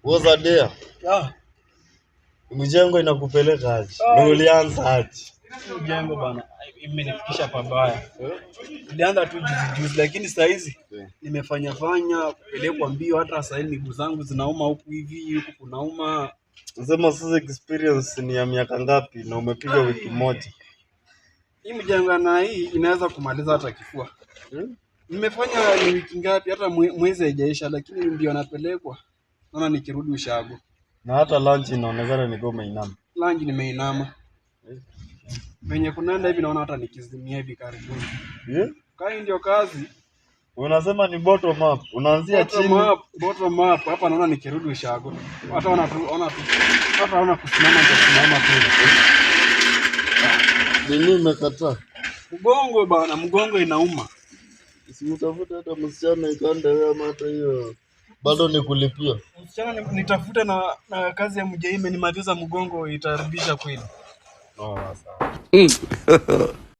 Woza dea. Mjengo inakupeleka aje? Ndio ulianza aje? Mjengo bana imenifikisha pabaya. Nilianza tu juzi lakini saa hizi nimefanya kupelekwa mbio, hata sasa hivi miguu zangu zinauma huku kunauma. Unasema sasa experience ni ya miaka ngapi na umepiga wiki moja? Hii mjengo na hii inaweza kumaliza hata kifua. Nimefanya ni wiki ngapi, hata mwezi haijaisha, lakini ndio napelekwa. Naona nikirudi ushago. Na hata lunch inaonekana niko umeinama. Lunch nimeinama. Venye kunaenda hivi naona hata nikizimia hivi karibuni. Kai ndio kazi. Unasema ni bottom up. Unaanzia chini. Bottom up. Hapa naona nikirudi ushago. Hata ona kusimama tu. Nini umekataa? Mgongo bana, mgongo inauma. Usimtafute hata msichana ikande wewe hata hiyo. Bado nikulipia. Msichana nitafuta na kazi ya mjei imenimaliza mgongo, itarudisha kweli. Sawa.